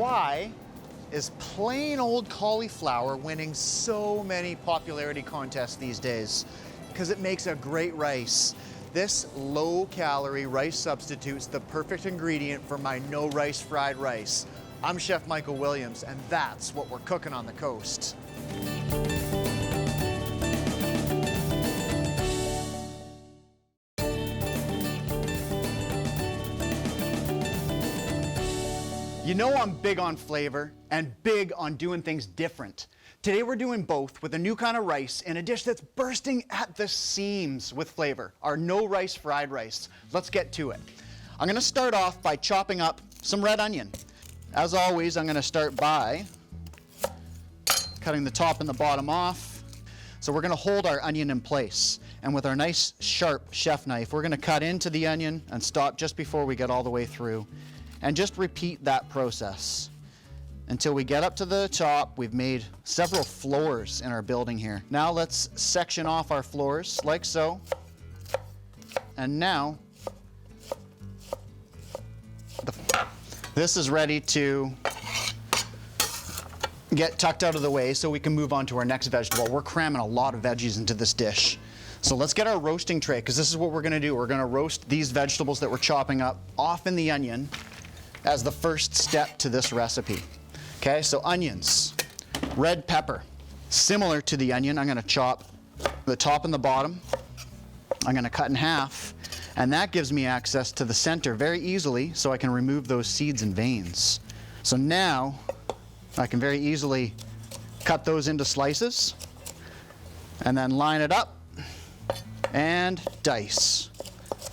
why is plain old cauliflower winning so many popularity contests these days? Because it makes a great rice. This low-calorie rice substitute's the perfect ingredient for my no-rice fried rice. I'm Chef Michael Williams, and that's what we're cooking on the coast. You know I'm big on flavor and big on doing things different. Today we're doing both with a new kind of rice in a dish that's bursting at the seams with flavor, our no-rice fried rice. Let's get to it. I'm gonna start off by chopping up some red onion. As always, I'm gonna start by cutting the top and the bottom off. So we're gonna hold our onion in place. And with our nice sharp chef knife, we're gonna cut into the onion and stop just before we get all the way through. And just repeat that process until we get up to the top. We've made several floors in our building here. Now let's section off our floors like so. And now this is ready to get tucked out of the way so we can move on to our next vegetable. We're cramming a lot of veggies into this dish. So let's get our roasting tray, because this is what we're gonna do. We're gonna roast these vegetables that we're chopping up off in the onion as the first step to this recipe. Okay, so onions, red pepper. Similar to the onion, I'm gonna chop the top and the bottom. I'm gonna cut in half, and that gives me access to the center very easily so I can remove those seeds and veins. So now I can very easily cut those into slices and then line it up and dice.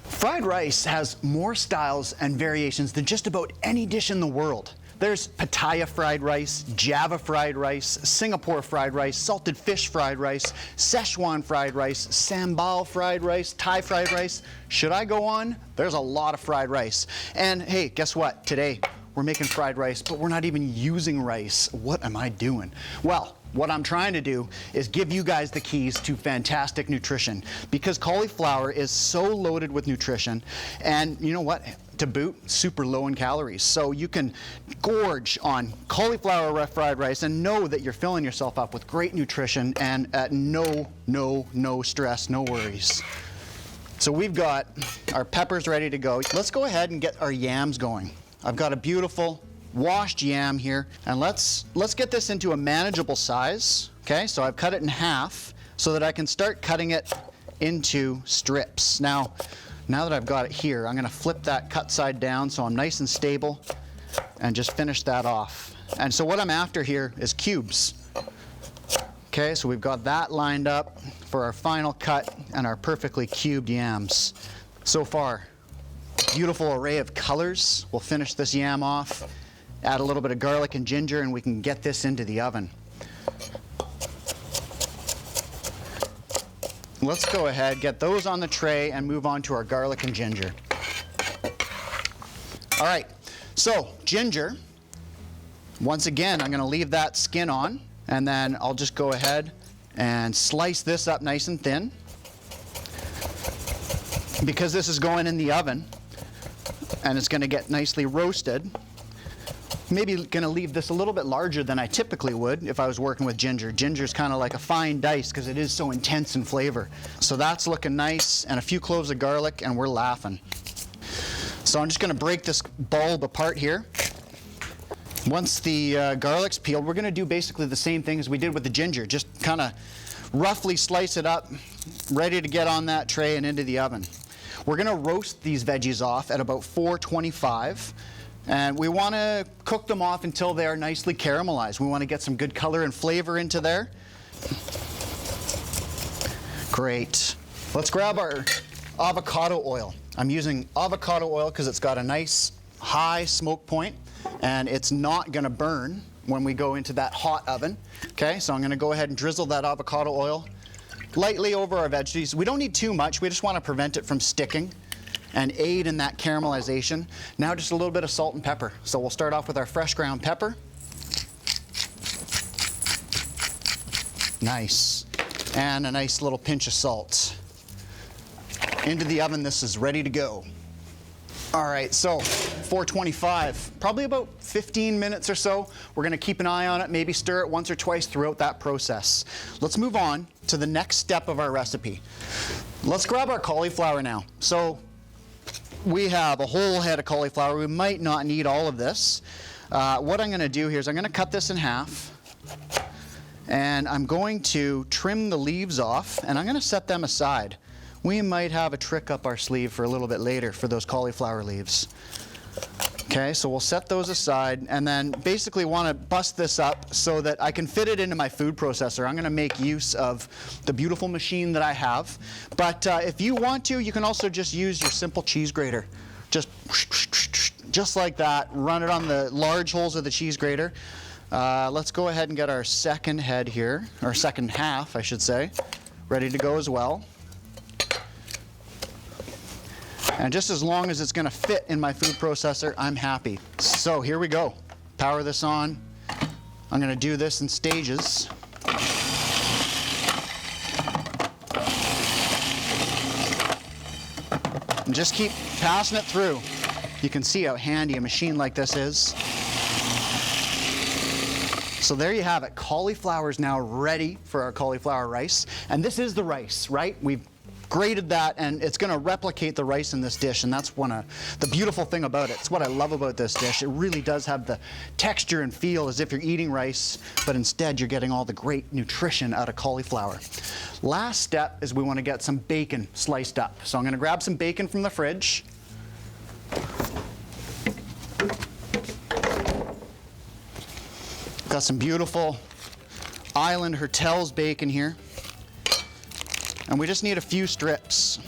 Fried rice has more styles and variations than just about any dish in the world. There's Pattaya fried rice, Java fried rice, Singapore fried rice, salted fish fried rice, Szechuan fried rice, sambal fried rice, Thai fried rice. Should I go on? There's a lot of fried rice. And hey, guess what? Today we're making fried rice, but we're not even using rice. What am I doing? Well, what I'm trying to do is give you guys the keys to fantastic nutrition, because cauliflower is so loaded with nutrition, and you know what? To boot, super low in calories. So you can gorge on cauliflower fried rice and know that you're filling yourself up with great nutrition and at no stress, no worries. So we've got our peppers ready to go. Let's go ahead and get our yams going. I've got a beautiful washed yam here, and let's get this into a manageable size. Okay, so I've cut it in half so that I can start cutting it into strips. Now that I've got it here, I'm gonna flip that cut side down so I'm nice and stable and just finish that off. And so what I'm after here is cubes. Okay, so we've got that lined up for our final cut and our perfectly cubed yams. So far, beautiful array of colors. We'll finish this yam off, add a little bit of garlic and ginger, and we can get this into the oven. Let's go ahead, get those on the tray, and move on to our garlic and ginger. All right, so ginger, once again, I'm gonna leave that skin on, and then I'll just go ahead and slice this up nice and thin. Because this is going in the oven, and it's gonna get nicely roasted, maybe gonna leave this a little bit larger than I typically would if I was working with ginger. Ginger's kind of like a fine dice because it is so intense in flavor. So that's looking nice, and a few cloves of garlic, and we're laughing. So I'm just gonna break this bulb apart here. Once the garlic's peeled, we're gonna do basically the same thing as we did with the ginger. Just kind of roughly slice it up, ready to get on that tray and into the oven. We're gonna roast these veggies off at about 425. And we want to cook them off until they are nicely caramelized. We want to get some good color and flavor into there. Great. Let's grab our avocado oil. I'm using avocado oil because it's got a nice high smoke point and it's not going to burn when we go into that hot oven. Okay, so I'm going to go ahead and drizzle that avocado oil lightly over our veggies. We don't need too much. We just want to prevent it from sticking and aid in that caramelization. Now just a little bit of salt and pepper. So we'll start off with our fresh ground pepper. Nice. And a nice little pinch of salt. Into the oven, this is ready to go. All right, so 425, probably about 15 minutes or so. We're gonna keep an eye on it, maybe stir it once or twice throughout that process. Let's move on to the next step of our recipe. Let's grab our cauliflower now. So we have a whole head of cauliflower. We might not need all of this. What I'm gonna do here is I'm gonna cut this in half, and I'm going to trim the leaves off, and I'm gonna set them aside. We might have a trick up our sleeve for a little bit later for those cauliflower leaves. Okay, so we'll set those aside, and then basically want to bust this up so that I can fit it into my food processor. I'm going to make use of the beautiful machine that I have. But if you want to, you can also just use your simple cheese grater. Just like that, run it on the large holes of the cheese grater. Let's go ahead and get our second head here, or second half, I should say, ready to go as well. And just as long as it's going to fit in my food processor, I'm happy. So here we go. Power this on. I'm going to do this in stages. And just keep passing it through. You can see how handy a machine like this is. So there you have it. Cauliflower is now ready for our cauliflower rice. And this is the rice, right? We've grated that, and it's going to replicate the rice in this dish, and that's one of the beautiful thing about it. It's what I love about this dish. It really does have the texture and feel as if you're eating rice, but instead you're getting all the great nutrition out of cauliflower. Last step is we want to get some bacon sliced up. So I'm going to grab some bacon from the fridge. Got some beautiful Island Hertel's bacon here. And we just need a few strips.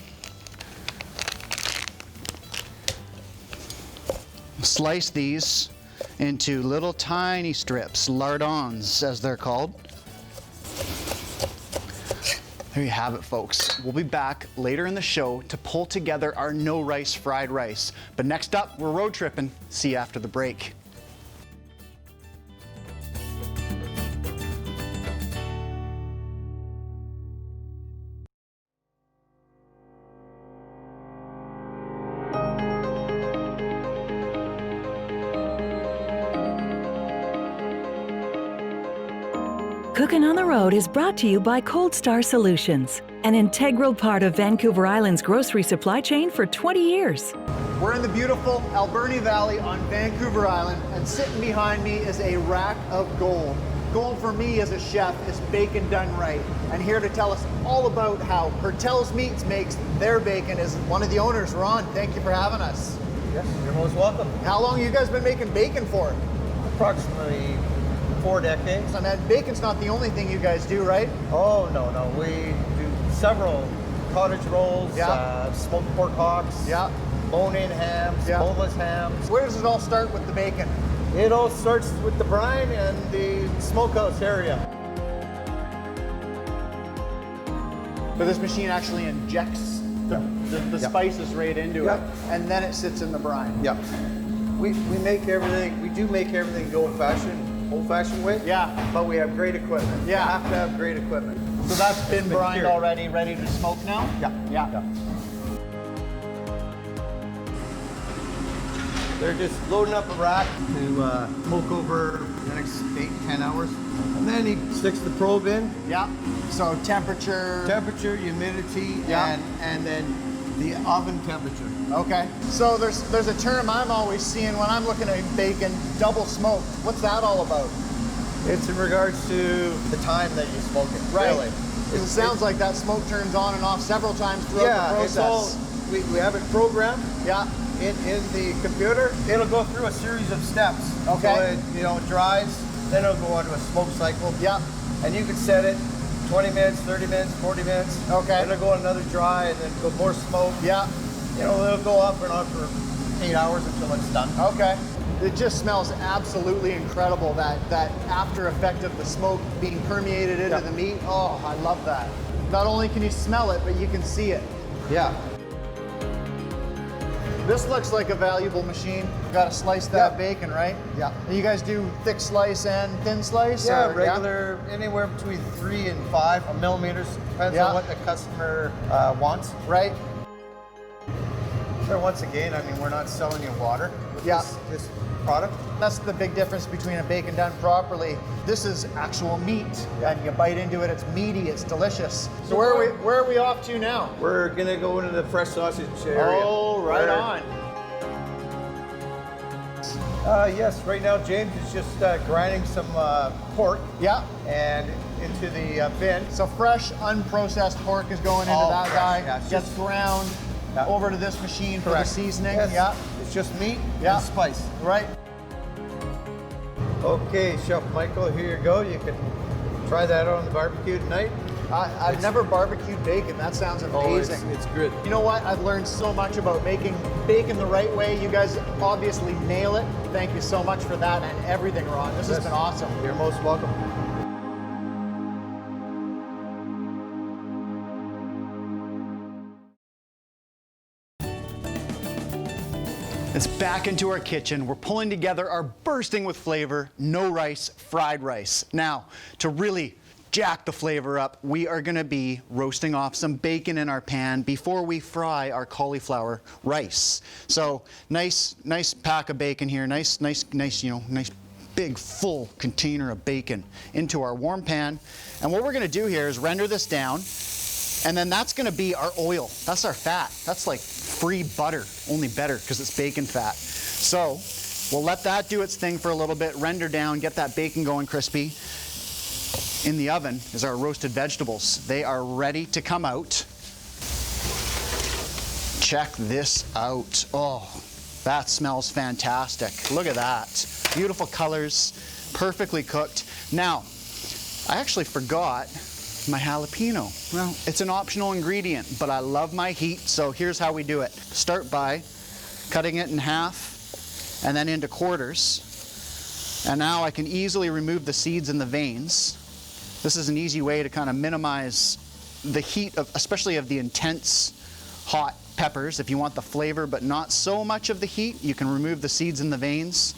Slice these into little tiny strips, lardons as they're called. There you have it, folks. We'll be back later in the show to pull together our no rice fried rice. But next up, we're road tripping. See you after the break. Cookin' on the Road is brought to you by Cold Star Solutions, an integral part of Vancouver Island's grocery supply chain for 20 years. We're in the beautiful Alberni Valley on Vancouver Island, and sitting behind me is a rack of gold. Gold for me as a chef is bacon done right. And here to tell us all about how Hertel's Meats makes their bacon is one of the owners, Ron. Thank you for having us. Yes, you're most welcome. How long have you guys been making bacon for? Approximately 4 decades. And bacon's not the only thing you guys do, right? Oh, no. We do several cottage rolls, smoked pork hocks, bone-in hams, boneless hams. Where does it all start with the bacon? It all starts with the brine and the smokehouse area. So this machine actually injects the spices right into it, and then it sits in the brine. Yeah. We make everything, we do make everything the old-fashioned way. Yeah. But we have great equipment. Yeah. You have to have great equipment. So that's been brined already, ready to smoke now? Yeah. They're just loading up a rack to smoke over the next 8-10 hours. And then he sticks the probe in. Yeah. So temperature, humidity, and then the oven temperature. Okay. So there's a term I'm always seeing when I'm looking at bacon, double smoked. What's that all about? It's in regards to the time that you smoke it. Right. Really. It sounds like that smoke turns on and off several times throughout the process. It's all, we have it programmed. Yeah. In the computer. It'll go through a series of steps. Okay. So it dries, then it'll go on to a smoke cycle. Yeah. And you can set it 20 minutes, 30 minutes, 40 minutes. Okay. Then it'll go on another dry, and then go more smoke. Yeah. It'll go up and on for 8 hours until it's done. Okay. It just smells absolutely incredible, that after effect of the smoke being permeated into the meat. Oh, I love that. Not only can you smell it, but you can see it. Yeah. This looks like a valuable machine. You gotta slice that bacon, right? Yeah. You guys do thick slice and thin slice? Yeah, or, regular, anywhere between 3 and 5 millimeters. Depends on what the customer wants. Right. So once again, I mean, we're not selling you water with this product. That's the big difference between a bacon done properly. This is actual meat, and you bite into it, it's meaty, it's delicious. So where are we off to now? We're gonna go into the fresh sausage area. Oh, right on. Yes, right now James is just grinding some pork. Yeah. And into the bin. So fresh, unprocessed pork is going into that fresh, guy. yeah, it's Gets just- ground over to this machine for the seasoning. Yes, Yeah. it's just meat and spice. Right. Okay, Chef Michael, here you go. You can try that on the barbecue tonight. I've never barbecued bacon. That sounds amazing. Oh, it's good. You know what? I've learned so much about making bacon the right way. You guys obviously nail it. Thank you so much for that and everything, Ron. This has been awesome. You're most welcome. It's back into our kitchen. We're pulling together our bursting with flavor, no rice, fried rice. Now, to really jack the flavor up, we are gonna be roasting off some bacon in our pan before we fry our cauliflower rice. So, nice pack of bacon here, nice, big full container of bacon into our warm pan. And what we're gonna do here is render this down, and then that's gonna be our oil. That's our fat. That's like free butter, only better because it's bacon fat. So we'll let that do its thing for a little bit, render down, get that bacon going crispy. In the oven is our roasted vegetables. They are ready to come out. Check this out. Oh, that smells fantastic. Look at that. Beautiful colors, perfectly cooked. Now, I actually forgot my jalapeno. Well, it's an optional ingredient, but I love my heat, so here's how we do it. Start by cutting it in half and then into quarters. And now I can easily remove the seeds and the veins. This is an easy way to kind of minimize the heat, especially of the intense hot peppers. If you want the flavor but not so much of the heat, you can remove the seeds and the veins.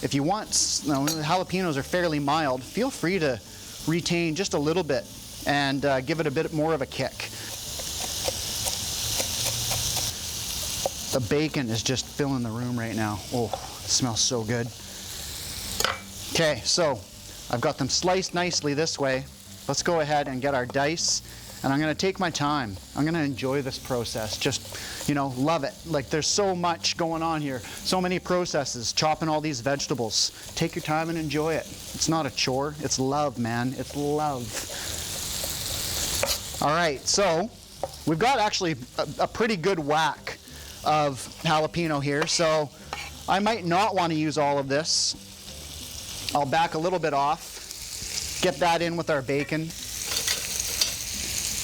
If you want, jalapenos are fairly mild, feel free to retain just a little bit and give it a bit more of a kick. The bacon is just filling the room right now. Oh, it smells so good. Okay, so I've got them sliced nicely this way. Let's go ahead and get our dice, and I'm gonna take my time. I'm gonna enjoy this process, just, love it. Like, there's so much going on here, so many processes, chopping all these vegetables. Take your time and enjoy it. It's not a chore, it's love, man, it's love. All right, so we've got actually a pretty good whack of jalapeno here, so I might not want to use all of this. I'll back a little bit off, get that in with our bacon,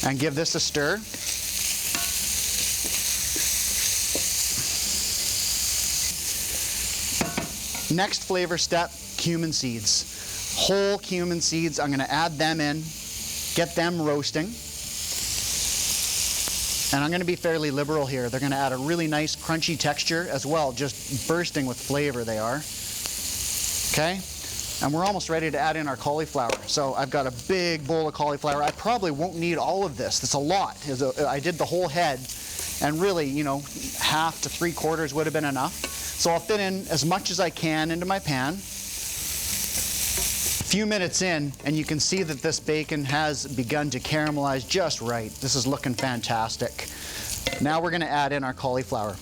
and give this a stir. Next flavor step, cumin seeds. Whole cumin seeds, I'm gonna add them in, get them roasting. And I'm gonna be fairly liberal here. They're gonna add a really nice crunchy texture as well, just bursting with flavor they are. Okay? And we're almost ready to add in our cauliflower. So I've got a big bowl of cauliflower. I probably won't need all of this. It's a lot. I did the whole head, and really, half to 3/4 would have been enough. So I'll fit in as much as I can into my pan. A few minutes in, and you can see that this bacon has begun to caramelize just right. This is looking fantastic. Now we're gonna add in our cauliflower.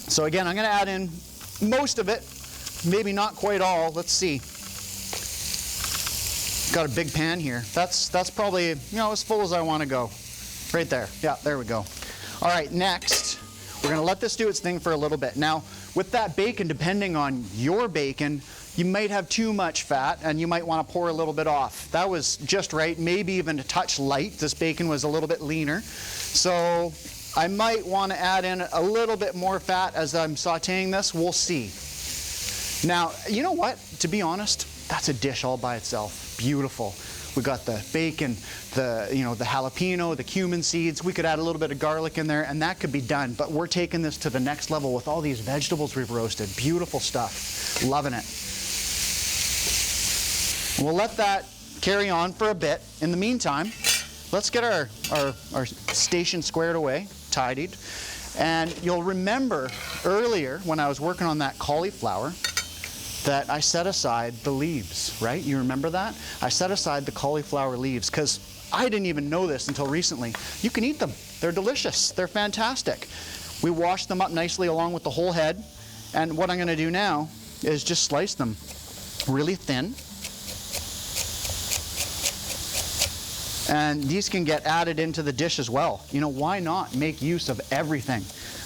So again, I'm gonna add in most of it, maybe not quite all. Let's see. Got a big pan here. That's probably, as full as I want to go. Right there. Yeah, there we go. All right, next, we're going to let this do its thing for a little bit. Now, with that bacon, depending on your bacon, you might have too much fat, and you might want to pour a little bit off. That was just right, maybe even a touch light. This bacon was a little bit leaner. So I might want to add in a little bit more fat as I'm sauteing this. We'll see. Now, you know what? To be honest, that's a dish all by itself. Beautiful. We got the bacon, the jalapeno, the cumin seeds. We could add a little bit of garlic in there, and that could be done. But we're taking this to the next level with all these vegetables we've roasted. Beautiful stuff. Loving it. We'll let that carry on for a bit. In the meantime, let's get our station squared away, tidied. And you'll remember earlier when I was working on that cauliflower that I set aside the leaves, right? You remember that? I set aside the cauliflower leaves because I didn't even know this until recently. You can eat them. They're delicious. They're fantastic. We wash them up nicely along with the whole head. And what I'm going to do now is just slice them really thin. And these can get added into the dish as well. You know, why not make use of everything?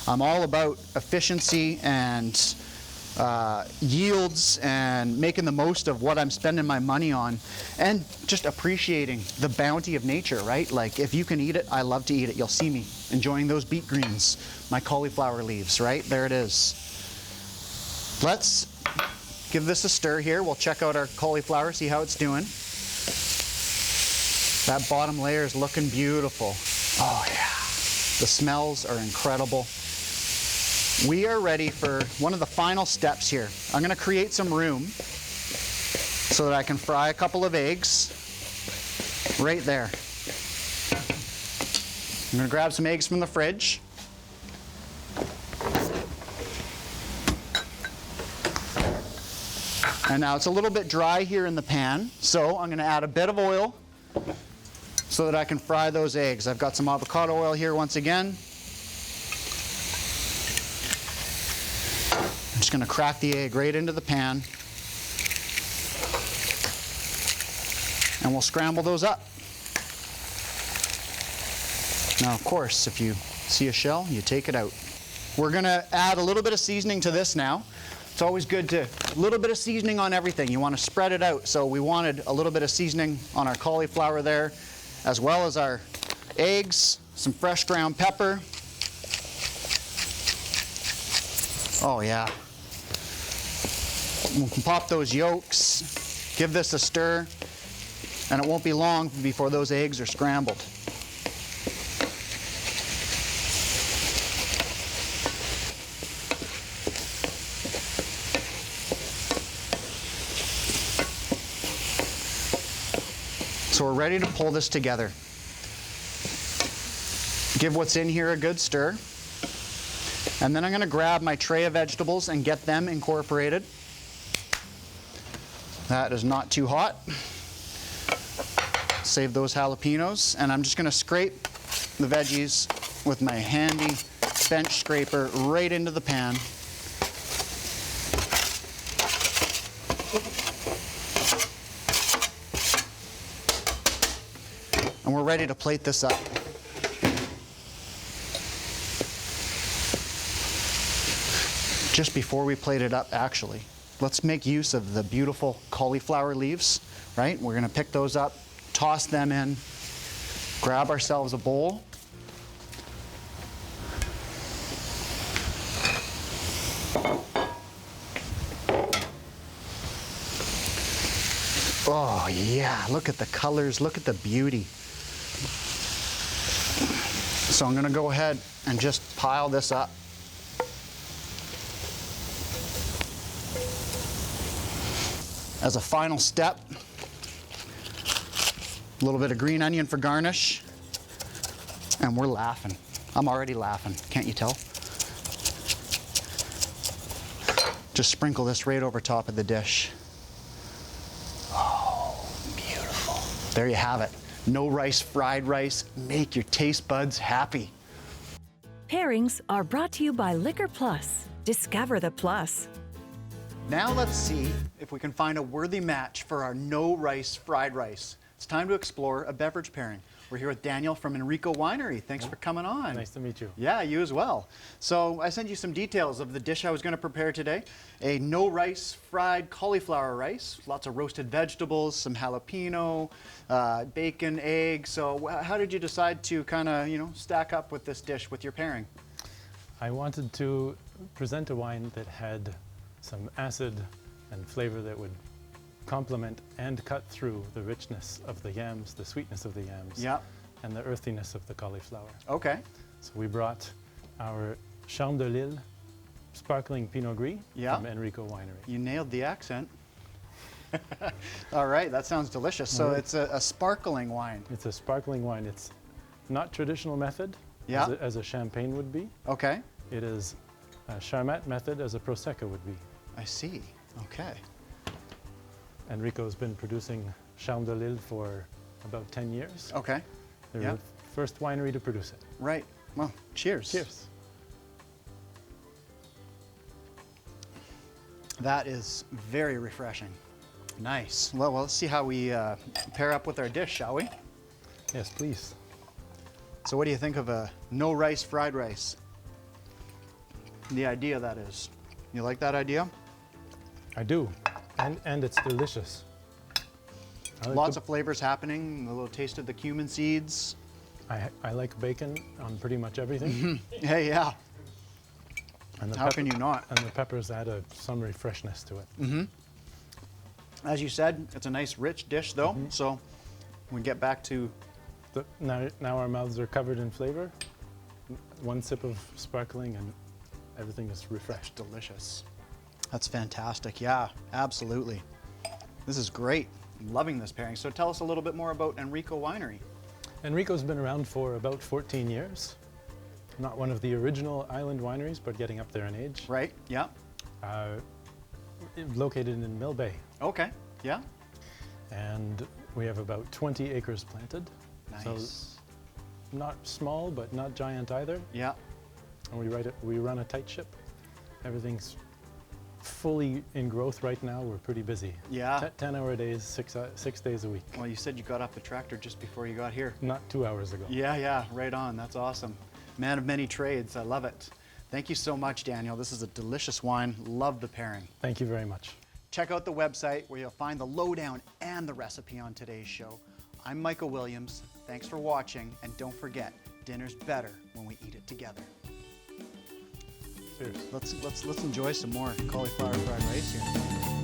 I'm all about efficiency and yields and making the most of what I'm spending my money on and just appreciating the bounty of nature, right? Like if you can eat it, I love to eat it. You'll see me enjoying those beet greens, my cauliflower leaves, right? There it is. Let's give this a stir here. We'll check out our cauliflower, see how it's doing. That bottom layer is looking beautiful. Oh yeah, the smells are incredible. We are ready for one of the final steps here. I'm gonna create some room so that I can fry a couple of eggs right there. I'm gonna grab some eggs from the fridge. And now it's a little bit dry here in the pan, so I'm gonna add a bit of oil so that I can fry those eggs. I've got some avocado oil here once again. I'm just gonna crack the egg right into the pan. And we'll scramble those up. Now, of course, if you see a shell, you take it out. We're gonna add a little bit of seasoning to this now. It's always good to, a little bit of seasoning on everything. You wanna spread it out. So we wanted a little bit of seasoning on our cauliflower there, as well as our eggs, some fresh ground pepper. Oh yeah. We can pop those yolks, give this a stir, and it won't be long before those eggs are scrambled. So we're ready to pull this together. Give what's in here a good stir. And then I'm going to grab my tray of vegetables and get them incorporated. That is not too hot. Save those jalapenos. And I'm just going to scrape the veggies with my handy bench scraper right into the pan. And we're ready to plate this up. Just before we plate it up, actually, let's make use of the beautiful cauliflower leaves, right? We're gonna pick those up, toss them in, grab ourselves a bowl. Oh yeah, look at the colors, look at the beauty. So I'm gonna go ahead and just pile this up. As a final step, a little bit of green onion for garnish, and we're laughing. I'm already laughing, can't you tell? Just sprinkle this right over top of the dish. Oh, beautiful. There you have it. No rice, fried rice. Make your taste buds happy. Pairings are brought to you by Liquor Plus. Discover the plus. Now let's see if we can find a worthy match for our no rice fried rice. It's time to explore a beverage pairing. We're here with Daniel from Enrico Winery. Thanks for coming on. Nice to meet you. Yeah, you as well. So I sent you some details of the dish I was going to prepare today. A no rice fried cauliflower rice, lots of roasted vegetables, some jalapeno, bacon, egg. So how did you decide to kind of, stack up with this dish with your pairing? I wanted to present a wine that had some acid and flavor that would complement and cut through the richness of the yams, the sweetness of the yams, and the earthiness of the cauliflower. Okay. So we brought our Charme de Lille sparkling Pinot Gris from Enrico Winery. You nailed the accent. All right, that sounds delicious. So it's a sparkling wine. It's a sparkling wine. It's not traditional method. Yeah. as a champagne would be. Okay. It is a Charmat method as a Prosecco would be. I see. Okay. Enrico's been producing Charme de Lille for about 10 years. Okay. They're Yeah. the first winery to produce it. Right. Well, cheers. Cheers. That is very refreshing. Nice. Well, let's see how we pair up with our dish, shall we? Yes, please. So what do you think of a no rice fried rice? The idea, that is. You like that idea? I do, and it's delicious. I like Lots of flavors happening, a little taste of the cumin seeds. I like bacon on pretty much everything. Hey, yeah. And the How can you not? And the peppers add some freshness to it. As you said, it's a nice rich dish though, so we get back to Now our mouths are covered in flavor. One sip of sparkling and everything is refreshed. delicious. That's fantastic. Yeah, absolutely. This is great. I'm loving this pairing. So tell us a little bit more about Enrico Winery. Enrico's been around for about 14 years. Not one of the original island wineries, but getting up there in age. Right? Yeah. Located in Mill Bay. Okay. Yeah. And we have about 20 acres planted. Nice. So not small, but not giant either. Yeah. And we run a tight ship. Everything's fully in growth right now. We're pretty busy. Yeah. 10-hour days, 6 days a week. Well, you said you got off the tractor just before you got here. Not 2 hours ago. Yeah, yeah, right on. That's awesome. Man of many trades. I love it. Thank you so much, Daniel. This is a delicious wine. Love the pairing. Thank you very much. Check out the website where you'll find the lowdown and the recipe on today's show. I'm Michael Williams. Thanks for watching, and don't forget, dinner's better when we eat it together. Cheers. Let's enjoy some more cauliflower fried rice here.